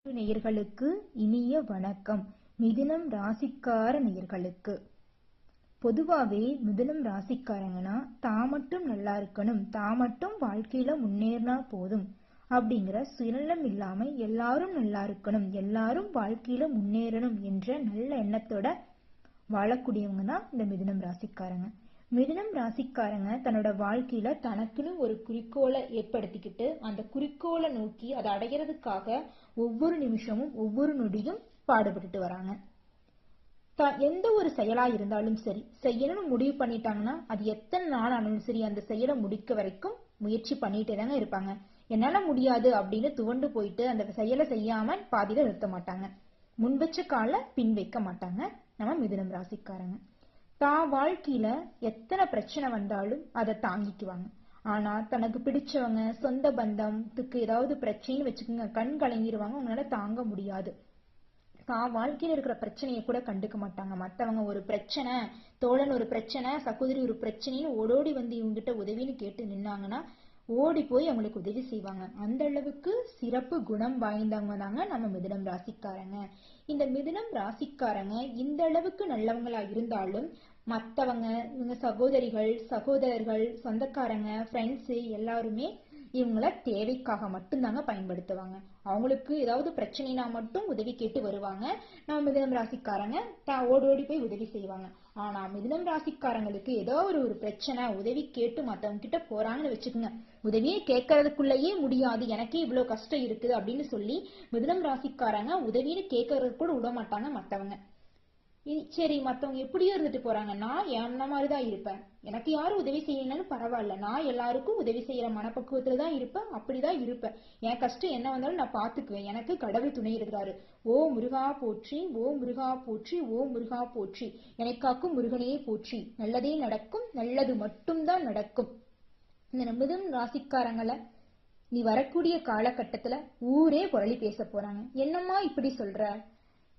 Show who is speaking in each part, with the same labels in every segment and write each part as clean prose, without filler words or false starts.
Speaker 1: நேயர்களுக்கு இனிய வணக்கம். மிதுனம் ராசிக்கார நேயர்களுக்கு பொதுவாவே மிதுனம் ராசிக்காரங்கன்னா தான் மட்டும் நல்லா இருக்கணும், தான் மட்டும் வாழ்க்கையில முன்னேறினா போதும் அப்படிங்கிற சுயநலம் இல்லாம எல்லாரும் நல்லா இருக்கணும், எல்லாரும் வாழ்க்கையில முன்னேறணும் என்ற நல்ல எண்ணத்தோட வாழக்கூடியவங்க தான் இந்த மிதுனம் ராசிக்காரங்க. மிதுனம் ராசிக்காரங்க தன்னோட வாழ்க்கையில தனக்குன்னு ஒரு குறிக்கோளை ஏற்படுத்திக்கிட்டு அந்த குறிக்கோளை நோக்கி அதை அடைகிறதுக்காக ஒவ்வொரு நிமிஷமும் ஒவ்வொரு நொடியும் பாடுபட்டுட்டு வராங்க. எந்த ஒரு செயலா இருந்தாலும் சரி, செய்யணும்னு முடிவு பண்ணிட்டாங்கன்னா அது எத்தனை நாள் ஆனாலும் சரி அந்த செயலை முடிக்க வரைக்கும் முயற்சி பண்ணிட்டே தாங்க இருப்பாங்க. என்னால முடியாது அப்படின்னு துவண்டு போயிட்டு அந்த செயலை செய்யாம பாதியில நிறுத்த மாட்டாங்க. முன் வச்ச கால பின் வைக்க மாட்டாங்க நம்ம மிதுனம் ராசிக்காரங்க. தான் வாழ்க்கையில எத்தனை பிரச்சனை வந்தாலும் அதை தாங்கிக்குவாங்க. ஆனா தனக்கு பிடிச்சவங்க சொந்த பந்தத்துக்கு ஏதாவது பிரச்சனைன்னு வச்சுக்கோங்க, கண் கலங்கிடுவாங்க, அவங்களால தாங்க முடியாது. தான் வாழ்க்கையில இருக்கிற பிரச்சனையை கூட கண்டுக்க மாட்டாங்க. மத்தவங்க ஒரு பிரச்சனை, தோழன் ஒரு பிரச்சனை, சகோதரி ஒரு பிரச்சனைன்னு ஓடோடி வந்து இவங்ககிட்ட உதவின்னு கேட்டு நின்னாங்கன்னா ஓடி போய் அவங்களுக்கு உதவி செய்வாங்க. அந்த அளவுக்கு சிறப்பு குணம் வாய்ந்தவங்க தாங்க நம்ம மிதுனம் ராசிக்காரங்க. இந்த மிதுனம் ராசிக்காரங்க இந்த அளவுக்கு நல்லவங்களா இருந்தாலும் மத்தவங்க, இவங்க சகோதரிகள், சகோதரர்கள், சொந்தக்காரங்க, ஃப்ரெண்ட்ஸ் எல்லாருமே இவங்கள தேவைக்காக மட்டும்தாங்க பயன்படுத்துவாங்க. அவங்களுக்கு ஏதாவது பிரச்சனைனா மட்டும் உதவி கேட்டு வருவாங்க. நம்ம மிதுனம் ராசிக்காரங்க ஓடி போய் உதவி செய்வாங்க. ஆனா மிதுனம் ராசிக்காரங்களுக்கு ஏதோ ஒரு பிரச்சனை உதவி கேட்டு மத்தவங்க கிட்ட போறாங்கன்னு வச்சுக்கோங்க, உதவியே கேட்கறதுக்குள்ளேயே முடியாது, எனக்கே இவ்வளவு கஷ்டம் இருக்குது அப்படின்னு சொல்லி மிதுனம் ராசிக்காரங்க உதவின்னு கேட்கறதுக்கு கூட விட மாட்டாங்க மத்தவங்க. சரி மத்தவங்க எப்படியோ இருந்துட்டு போறாங்க, நான் என்ன மாதிரிதான் இருப்பேன், எனக்கு யாரும் உதவி செய்யலனாலும் பரவாயில்ல, நான் எல்லாருக்கும் உதவி செய்யற மனப்பக்குவத்துலதான் இருப்பேன், அப்படிதான் இருப்பேன், என் கஷ்டம் என்ன வந்தாலும் நான் பாத்துக்குவேன், எனக்கு கடவுள் துணை இருக்கிறாரு, ஓ முருகா போற்றி, ஓ முருகா போற்றி, ஓ முருகா போற்றி, என்னை காக்கும் முருகனையே போற்றி, நல்லதே நடக்கும், நல்லது மட்டும்தான் நடக்கும். இந்த மிதுனம் ராசிக்காரங்களை நீ வரக்கூடிய காலகட்டத்துல ஊரே புரளி பேச போறாங்க. என்னம்மா இப்படி சொல்ற,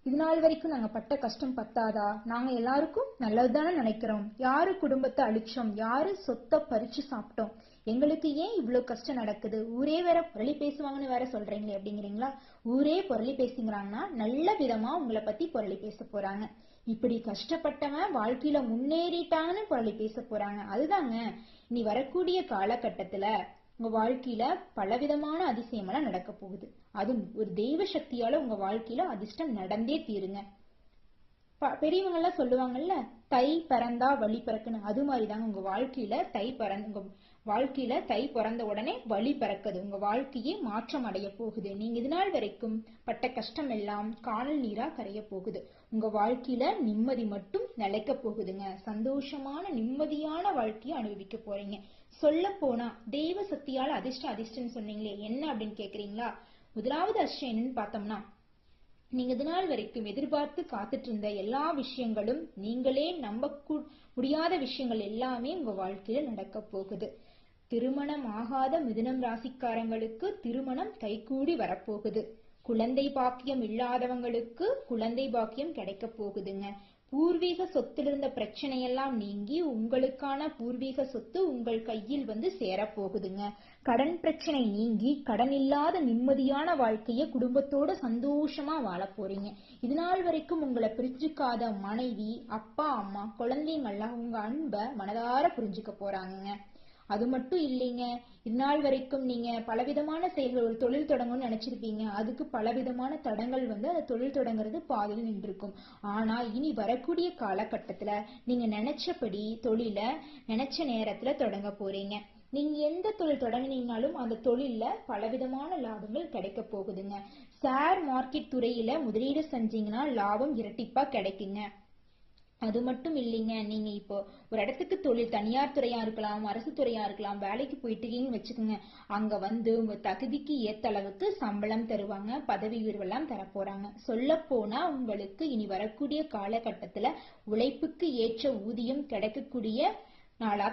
Speaker 1: இது நாள் வரைக்கும் நாங்க பட்ட கஷ்டம் பத்தாதா, நாங்க எல்லாருக்கும் நல்லதுதானே நினைக்கிறோம், யாரு குடும்பத்தை அழிச்சோம், யாரு சொத்தை பறிச்சு சாப்பிட்டோம், எங்களுக்கு ஏன் இவ்வளவு கஷ்டம் நடக்குது, ஊரே வேற புரளி பேசுவாங்கன்னு வேற சொல்றீங்களே அப்படிங்கிறீங்களா? ஊரே புரளி பேசுங்கிறாங்கன்னா நல்ல விதமா உங்களை பத்தி புரளி பேச போறாங்க. இப்படி கஷ்டப்பட்டவன் வாழ்க்கையில முன்னேறிட்டாங்கன்னு புரளி பேச போறாங்க. அதுதாங்க இனி வரக்கூடிய காலகட்டத்துல உங்க வாழ்க்கையில பலவிதமான அதிசயமெல்லாம் நடக்க போகுது. அதுவும் ஒரு தெய்வ சக்தியால உங்க வாழ்க்கையில அதிர்ஷ்டம் நடந்தே தீருங்க. பெரியவங்க எல்லாம் சொல்லுவாங்கல்ல, தை பிறந்தா வழி பிறக்குன்னு, அது மாதிரிதாங்க உங்க வாழ்க்கையில தை பிறந்த உடனே வழி பிறக்குது. உங்க வாழ்க்கையே மாற்றம் அடைய போகுது. நீங்க இது நாள் வரைக்கும் பட்ட கஷ்டம் எல்லாம் காணல் நீரா கரைய போகுது. உங்க வாழ்க்கையில நிம்மதி மட்டும் நிலைக்க போகுதுங்க. சந்தோஷமான நிம்மதியான வாழ்க்கையை அனுபவிக்க போறீங்க. சொல்ல போனா தெய்வ சக்தியால அதிர்ஷ்டம் சொன்னீங்களே, என்ன அப்படின்னு கேக்குறீங்களா? முதலாவது அதிர்ஷ்டம் என்னன்னு பார்த்தோம்னா, நீங்க இது நாள் வரைக்கும் எதிர்பார்த்து காத்துட்டு இருந்த எல்லா விஷயங்களும், நீங்களே நம்ப முடியாத விஷயங்கள் எல்லாமே உங்க வாழ்க்கையில நடக்க போகுது. திருமணம் ஆகாத மிதுனம் ராசிக்காரங்களுக்கு திருமணம் கைகூடி வரப்போகுது. குழந்தை பாக்கியம் இல்லாதவங்களுக்கு குழந்தை பாக்கியம் கிடைக்க போகுதுங்க. பூர்வீக சொத்துல இருந்த பிரச்சனையெல்லாம் நீங்கி உங்களுக்கான பூர்வீக சொத்து உங்கள் கையில் வந்து சேரப்போகுதுங்க. கடன் பிரச்சனை நீங்கி கடன் இல்லாத நிம்மதியான வாழ்க்கைய குடும்பத்தோட சந்தோஷமா வாழ போறீங்க. இது நாள் வரைக்கும் உங்களை பிரிஞ்சுக்காத மனைவி, அப்பா, அம்மா, குழந்தைங்கள்லாம் உங்க அன்பை மனதார புரிஞ்சுக்க போறாங்க. அது மட்டும் இல்லைங்க, இது நாள் வரைக்கும் நீங்க பலவிதமான செயல்கள், ஒரு தொழில் தொடங்கணும்னு நினைச்சிருப்பீங்க, அதுக்கு பலவிதமான தடங்கள் வந்து அந்த தொழில் தொடங்குறது பாதியில் நின்றுருக்கும். ஆனா இனி வரக்கூடிய காலகட்டத்துல நீங்க நினைச்சபடி தொழில நினைச்ச நேரத்துல தொடங்க போறீங்க. நீங்க எந்த தொழில் தொடங்கினீங்கனாலும் அந்த தொழில்ல பலவிதமான லாபங்கள் கிடைக்க போகுதுங்க. ஷேர் மார்க்கெட் துறையில முதலீடு செஞ்சீங்கன்னா லாபம் இரட்டிப்பா கிடைக்குங்க. அது மட்டும் இல்லைங்க, நீங்க இப்போ ஒரு இடத்துக்கு தொழில், தனியார் துறையா இருக்கலாம், அரசு துறையா இருக்கலாம், வேலைக்கு போயிட்டு இருக்கீங்கன்னு வச்சுக்கோங்க, அங்க வந்து உங்க தகுதிக்கு ஏத்த அளவுக்கு சம்பளம் தருவாங்க, பதவி உயர்வு எல்லாம் தர போறாங்க. சொல்ல போனா உங்களுக்கு இனி வரக்கூடிய காலகட்டத்துல உழைப்புக்கு ஏற்ற ஊதியம் கிடைக்கக்கூடிய நாளா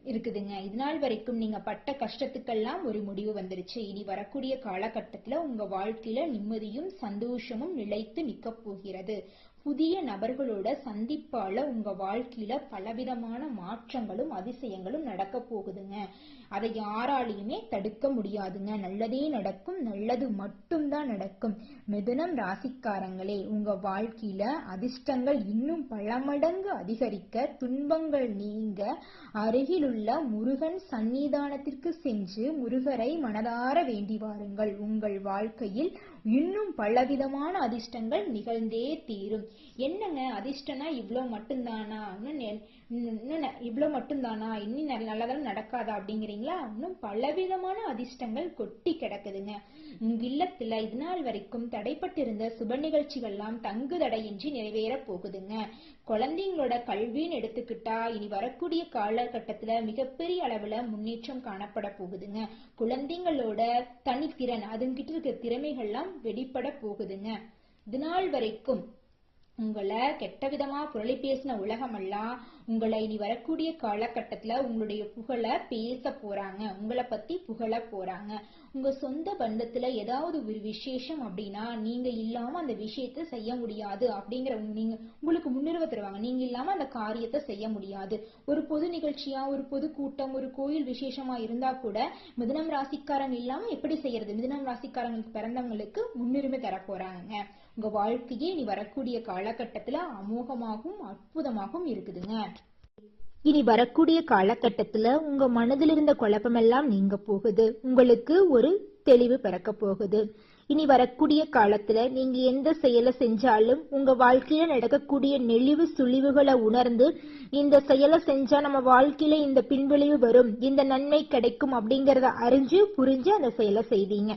Speaker 1: இருக்குதுங்க. இது நாள் வரைக்கும் நீங்க பட்ட கஷ்டத்துக்கெல்லாம் ஒரு முடிவு வந்துருச்சு. இனி வரக்கூடிய காலகட்டத்துல உங்க வாழ்க்கையில நிம்மதியும் சந்தோஷமும் நிலைத்து நிக்க போகிறது. புதிய நபர்களோட சந்திப்பால உங்க வாழ்க்கையில பலவிதமான மாற்றங்களும் அதிசயங்களும் நடக்க போகுதுங்க. அதை யாராலையுமே தடுக்க முடியாதுங்க. நல்லதே நடக்கும், நல்லது மட்டும்தான் நடக்கும். மிதுனம் ராசிக்காரங்களே, உங்க வாழ்க்கையில அதிர்ஷ்டங்கள் இன்னும் பல மடங்கு அதிகரிக்க, துன்பங்கள் நீங்க அருகிலுள்ள முருகன் சன்னிதானத்திற்கு சென்று முருகரை மனதார வேண்டி வாருங்கள். உங்கள் வாழ்க்கையில் இன்னும் பலவிதமான அதிர்ஷ்டங்கள் நிகழ்ந்தே தீரும். என்னங்க அதிர்ஷ்டம்னா இவ்வளவு மட்டும்தானா, இவ்வளவு மட்டும்தானா, இன்னும் நல்லதாலும் நடக்காதா அப்படிங்கிறீங்களா? இன்னும் பலவிதமான அதிர்ஷ்டங்கள் கொட்டி கிடக்குதுங்க. உங்க இல்லத்துல இது நாள் வரைக்கும் தடைப்பட்டிருந்த சுப நிகழ்ச்சிகள்லாம் தங்கு தடையின்றி நிறைவேற போகுதுங்க. குழந்தைங்களோட கல்வின்னு எடுத்துக்கிட்டா இனி வரக்கூடிய காலகட்டத்துல மிகப்பெரிய அளவுல முன்னேற்றம் காணப்பட போகுதுங்க. குழந்தைங்களோட தனித்திறன், அதுங்கிட்ட இருக்க திறமைகள்லாம் வெளிப்பட போகுதுங்க. இது நாள் வரைக்கும் உங்களை கெட்ட விதமா புரளி பேசின உலகமெல்லாம் உங்களை இனி வரக்கூடிய காலகட்டத்துல உங்களுடைய புகழ பேச போறாங்க, உங்களை பத்தி புகழ போறாங்க. உங்க சொந்த பந்தத்துல ஏதாவது ஒரு விசேஷம் அப்படின்னா நீங்க இல்லாம அந்த விஷயத்த செய்ய முடியாது அப்படிங்கிற நீங்க உங்களுக்கு முன்னுரிமை தருவாங்க. நீங்க இல்லாம அந்த காரியத்தை செய்ய முடியாது. ஒரு பொது நிகழ்ச்சியா, ஒரு பொது கூட்டம், ஒரு கோயில் விசேஷமா இருந்தா கூட மிதுனம் ராசிக்காரங்க இல்லாம எப்படி செய்யறது? மிதுனம் ராசிக்காரங்களுக்கு பிறந்தவங்களுக்கு முன்னுரிமை தர போறாங்க. உங்க வாழ்க்கையே இனி வரக்கூடிய காலகட்டத்துல அமோகமாகவும் அற்புதமாகவும் இருக்குதுங்க. இனி வரக்கூடிய காலகட்டத்துல உங்க மனதில் இருந்த குழப்பமெல்லாம் நீங்க போகுது. உங்களுக்கு ஒரு தெளிவு பிறக்க போகுது. இனி வரக்கூடிய காலத்துல நீங்க எந்த செயலை செஞ்சாலும் உங்க வாழ்க்கையில நடக்கக்கூடிய நெளிவு சுழிவுகளை உணர்ந்து இந்த செயலை செஞ்சா நம்ம வாழ்க்கையில இந்த பின்விளைவு வரும், இந்த நன்மை கிடைக்கும் அப்படிங்கறத அறிஞ்சு புரிஞ்சு அந்த செயலை செய்வீங்க.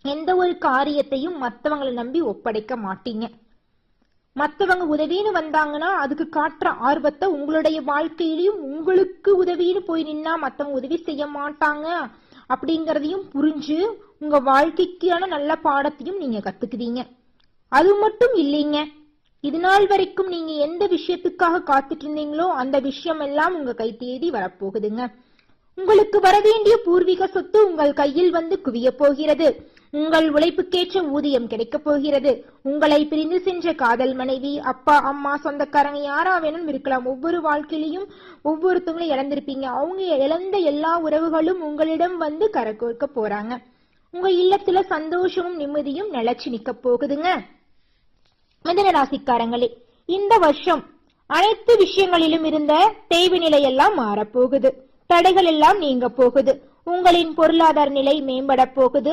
Speaker 1: எந்த ஒரு காரியத்தையும் மத்தவங்களை நம்பி ஒப்படைக்க மாட்டீங்க. மத்தவங்க உதவின்னு வந்தாங்கன்னா அதுக்கு காட்டுற ஆர்வத்தை உங்களுடைய வாழ்க்கையிலையும் உங்களுக்கு உதவின்னு போய் நின்னா மத்தவங்க உதவி செய்ய மாட்டாங்க அப்படிங்கறதையும் புரிஞ்சு உங்க வாழ்க்கைக்கான நல்ல பாடத்தையும் நீங்க கத்துக்குவீங்க. அது மட்டும் இல்லைங்க, இது நாள் வரைக்கும் நீங்க எந்த விஷயத்துக்காக காத்துட்டு இருந்தீங்களோ அந்த விஷயம் எல்லாம் உங்க கை தேடி வரப்போகுதுங்க. உங்களுக்கு வரவேண்டிய பூர்வீக சொத்து உங்கள் கையில் வந்து குவிய போகிறது. உங்கள் உழைப்புக்கேற்ற ஊதியம் கிடைக்க போகிறது. உங்களை பிரிந்து சென்ற காதல் மனைவி, அப்பா, அம்மா, சொந்தக்காரங்க யாரா வேணும் இருக்கலாம். ஒவ்வொரு வாழ்க்கையிலையும் ஒவ்வொருத்தவங்களும் இழந்திருப்பீங்க. அவங்க இழந்த எல்லா உறவுகளும் உங்களிடம் வந்து கரகோர்க்க போறாங்க. உங்க இல்லத்துல சந்தோஷமும் நிம்மதியும் நிலைச்சு நிக்க போகுதுங்க. மிதுன ராசிக்காரங்களே, இந்த வருஷம் அனைத்து விஷயங்களிலும் இருந்த தேய்வு நிலையெல்லாம் மாறப்போகுது. தடைகள் எல்லாம் நீங்க போகுது. உங்களின் பொருளாதார நிலை மேம்பட போகுது.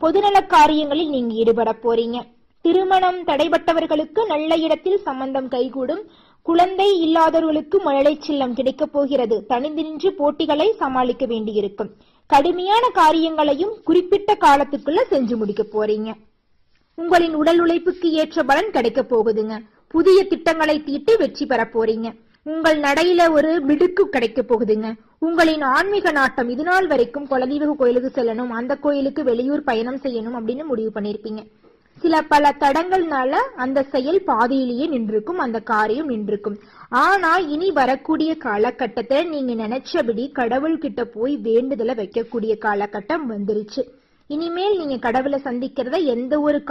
Speaker 1: பொதுநல காரியங்களில் நீங்க ஈடுபட போறீங்க. திருமணம் தடைபட்டவர்களுக்கு நல்ல இடத்தில் சம்பந்தம் கைகூடும். குழந்தை இல்லாதவர்களுக்கு மழலை செல்லம் கிடைக்க போகிறது. தனிந்து நின்று போட்டிகளை சமாளிக்க வேண்டியிருக்கும். கடுமையான காரியங்களையும் குறிப்பிட்ட காலத்துக்குள்ள செஞ்சு முடிக்க போறீங்க. உங்களின் உடல் உழைப்புக்கு ஏற்ற பலன் கிடைக்க போகுதுங்க. புதிய திட்டங்களை தீட்டி வெற்றி பெற போறீங்க. உங்கள் நடையில ஒரு மிடுக்கு கிடைக்க போகுதுங்க. உங்களின் ஆன்மீக நாட்டம், இது நாள் வரைக்கும் குலதெய்வ கோயிலுக்கு செல்லணும், அந்த கோயிலுக்கு வெளியூர் பயணம் செய்யணும் அப்படின்னு முடிவு பண்ணிருப்பீங்க. பல தடங்கள்னால அந்த செயல் பாதியிலேயே நின்றுக்கும், அந்த காரியம் நின்றுக்கும். ஆனா இனி வரக்கூடிய காலகட்டத்துல நீங்க நினைச்சபடி கடவுள் கிட்ட போய் வேண்டுதலை வைக்கக்கூடிய காலகட்டம் வந்துருச்சு. இனிமேல் நீங்க கடவுளை சந்திக்கிறத எந்த ஒரு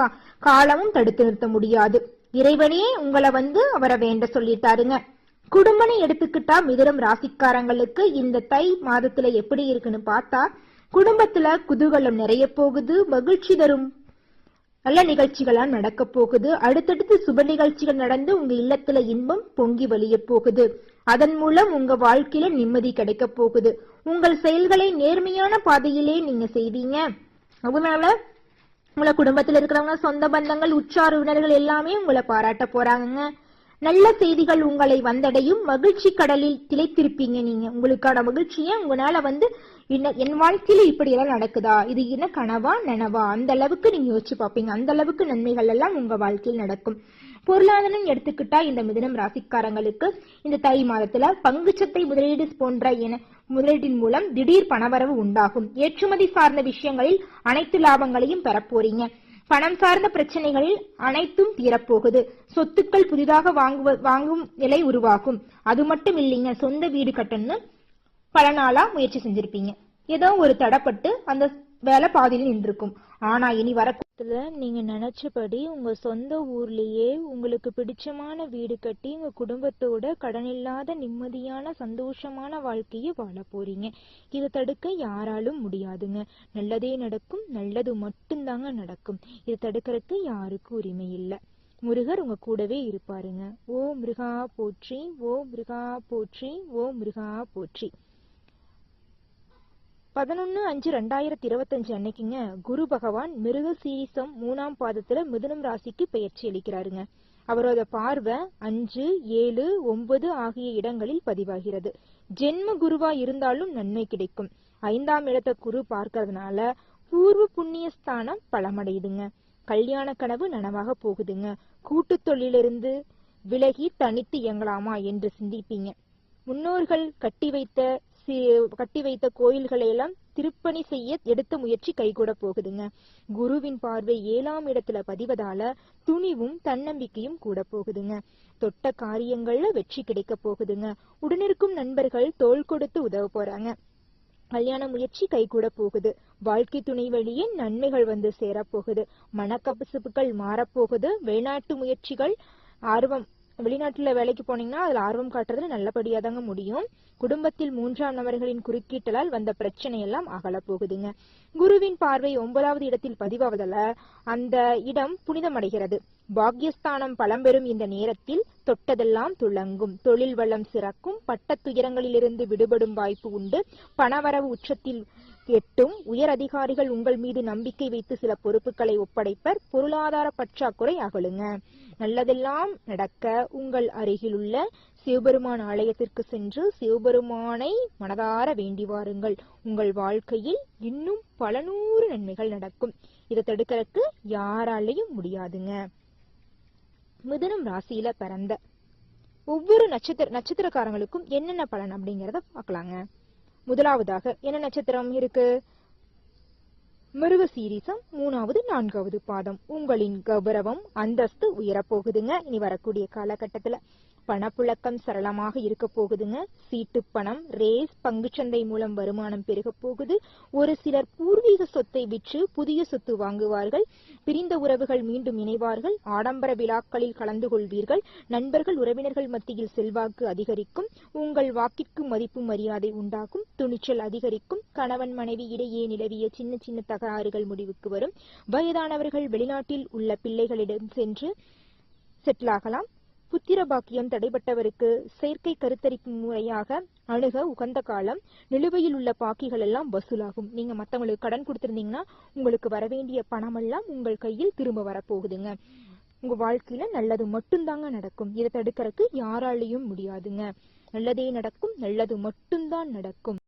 Speaker 1: காலமும் தடுத்து நிறுத்த முடியாது. இறைவனே உங்களை வந்து அவரை வேண்ட சொல்லிட்டாருங்க. குடும்பனை எடுத்துக்கிட்டா மிதுனம் ராசிக்காரங்களுக்கு இந்த தை மாதத்துல எப்படி இருக்குன்னு பார்த்தா, குடும்பத்துல குதூகலம் நிறைய போகுது. மகிழ்ச்சி தரும் நல்ல நிகழ்ச்சிகளாம் நடக்க போகுது. அடுத்தடுத்து சுப நிகழ்ச்சிகள் நடந்து உங்க இல்லத்துல இன்பம் பொங்கி வழிய போகுது. அதன் மூலம் உங்க வாழ்க்கையில நிம்மதி கிடைக்க போகுது. உங்கள் செயல்களை நேர்மையான பாதையிலே நீங்க செய்வீங்க. அதனால உங்களை குடும்பத்துல இருக்கிறவங்க, சொந்த பந்தங்கள், உற்றார் உறவினர்கள் எல்லாமே உங்களை பாராட்ட போறாங்க. நல்ல செய்திகள் உங்களை வந்தடையும். மகிழ்ச்சி கடலில் திளைத்திருப்பீங்க. நீங்க உங்களுக்கான மகிழ்ச்சியை உங்களால வந்து என் வாழ்க்கையில இப்படி எல்லாம் நடக்குதா, இது என்ன கனவா நனவா, அந்த அளவுக்கு நீங்க யோசிச்சு பார்ப்பீங்க. அந்த அளவுக்கு நன்மைகள் எல்லாம் உங்க வாழ்க்கையில் நடக்கும். பொருளாதாரம் எடுத்துக்கிட்டா இந்த மிதுனம் ராசிக்காரங்களுக்கு இந்த தை மாதத்துல பங்குச்சத்தை முதலீடு போன்ற முதலீட்டின் மூலம் திடீர் பணவரவு உண்டாகும். ஏற்றுமதி சார்ந்த விஷயங்களில் அனைத்து லாபங்களையும் பெறப்போறீங்க. பணம் சார்ந்த பிரச்சனைகளில் அனைத்தும் தீரப்போகுது. சொத்துக்கள் புதிதாக வாங்கும் நிலை உருவாகும். அது மட்டும் இல்லைங்க, சொந்த வீடு கட்டணும்னு பல நாளா முயற்சி செஞ்சிருப்பீங்க. ஏதோ ஒரு தடப்பட்டு அந்த வேலை பாதியில் நின்றுக்கும். ஆனா இனி வர நீங்க நினைச்சபடி உங்க சொந்த ஊர்லயே உங்களுக்கு பிடிச்சமான வீடு கட்டி உங்க குடும்பத்தோட கடனில்லாத நிம்மதியான சந்தோஷமான வாழ்க்கையை வாழ போறீங்க. இதை தடுக்க யாராலும் முடியாதுங்க. நல்லதே நடக்கும், நல்லது மட்டும்தாங்க நடக்கும். இதை தடுக்கிறதுக்கு யாருக்கும் உரிமை இல்லை. முருகர் உங்க கூடவே இருப்பாருங்க. ஓ முருகா போற்றி, ஓ முருகா போற்றி, ஓ முருகா போற்றி. 11/5/2025 அன்னைக்குங்க குரு பகவான் மிருக சீரிசம் 3ஆம் பாதத்துல மிதுனம் ராசிக்கு பெயர்ச்சி அளிக்கிறாருங்க. அவரோட பார்வை 5, 7, 9 ஆகிய இடங்களில் பதிவாகிறது. ஜென்ம குருவா இருந்தாலும் நன்மை கிடைக்கும். 5ஆம் இடத்தை குரு பார்க்கறதுனால பூர்வ புண்ணிய ஸ்தானம் பலமடையுதுங்க. கல்யாண கனவு நனவாக போகுதுங்க. கூட்டு தொழிலிருந்து விலகி தனித்து இயங்கலாமா என்று சிந்திப்பீங்க. முன்னோர்கள் கட்டி வைத்த கோயில்களை எல்லாம் திருப்பணி செய்ய எடுத்த முயற்சி கைகூட போகுதுங்க. குருவின் பார்வை 7ஆம் இடத்துல பதிவதால துணிவும் தன்னம்பிக்கையும் கூட போகுதுங்க. தொட்ட காரியங்கள்ல வெற்றி கிடைக்க போகுதுங்க. உடனிருக்கும் நண்பர்கள் தோள் கொடுத்து உதவ போறாங்க. கல்யாண முயற்சி கைகூட போகுது. வாழ்க்கை துணை வழியே நன்மைகள் வந்து சேரப்போகுது. மனக்கசப்புகள் மாறப்போகுது. வெளிநாட்டு முயற்சிகள் ஆர்வம் வெளிநாட்டுல வேலைக்கு போனீங்கன்னா அதுல ஆர்வம் காட்டுறது நல்லபடியா தாங்க முடியும். குடும்பத்தில் 3ஆம் நபர்களின் குறுக்கீட்டலால் வந்த பிரச்சனை எல்லாம் அகல போகுதுங்க. குருவின் பார்வை 9வது இடத்தில் பதிவாவதால அந்த இடம் புனிதமடைகிறது. பாக்யஸ்தானம் பலம்பெறும் இந்த நேரத்தில் தொட்டதெல்லாம் துளங்கும். தொழில் வளம் சிறக்கும். பட்ட துயரங்களிலிருந்து விடுபடும் வாய்ப்பு உண்டு. பணவரவு உச்சத்தில் எட்டும். உயர் அதிகாரிகள் உங்கள் மீது நம்பிக்கை வைத்து சில பொறுப்புகளை ஒப்படைப்பர். பொருளாதார பற்றாக்குறை அகலுங்க. நல்லதெல்லாம் நடக்க உங்கள் அருகில் உள்ள சிவபெருமான் ஆலயத்திற்கு சென்று சிவபெருமானை மனதார வேண்டி வாருங்கள். உங்கள் வாழ்க்கையில் இன்னும் பல 100 நன்மைகள் நடக்கும். இதை தடுக்கிறதுக்கு யாராலையும் முடியாதுங்க. மிதுனம் ராசியில பிறந்த ஒவ்வொரு நட்சத்திரக்காரங்களுக்கும் என்னென்ன பலன் அப்படிங்கறத பார்க்கலாங்க. முதலாவதாக என்ன நட்சத்திரம் இருக்கு? மிருக சீரிசம் 3வது 4வது பாதம். உங்களின் கௌரவம் அந்தஸ்து உயரப்போகுதுங்க. இனி வரக்கூடிய காலகட்டத்துல பணப்புழக்கம் சரளமாக இருக்க போகுதுங்க. சீட்டு பணம், ரேஸ், பங்குச்சந்தை மூலம் வருமானம் பெருக போகுது. ஒரு சிலர் பூர்வீக சொத்தை விற்று புதிய சொத்து வாங்குவார்கள். பிரிந்த உறவுகள் மீண்டும் இணைவார்கள். ஆடம்பர விழாக்களில் கலந்து கொள்வீர்கள். நண்பர்கள் உறவினர்கள் மத்தியில் செல்வாக்கு அதிகரிக்கும். உங்கள் வாக்கிற்கு மதிப்பு மரியாதை உண்டாகும். துணிச்சல் அதிகரிக்கும். கணவன் மனைவி இடையே நிலவிய சின்ன சின்ன தகராறுகள் முடிவுக்கு வரும். வயதானவர்கள் வெளிநாட்டில் உள்ள பிள்ளைகளிடம் சென்று செட்டில் ஆகலாம். புத்திர பாக்கியம் தடைபட்டவருக்கு செயற்கை கருத்தரிப்பு முறையாக அணுக உகந்த காலம். நிலுவையில் உள்ள பாக்கிகள் எல்லாம் வசூலாகும். நீங்க மத்தவங்களுக்கு கடன் கொடுத்திருந்தீங்கன்னா உங்களுக்கு வரவேண்டிய பணம் எல்லாம் உங்கள் கையில் திரும்ப வரப்போகுதுங்க. உங்க வாழ்க்கையில நல்லது மட்டும்தாங்க நடக்கும். இதை தடுக்கிறதுக்கு யாராலையும் முடியாதுங்க. நல்லதே நடக்கும், நல்லது மட்டும்தான் நடக்கும்.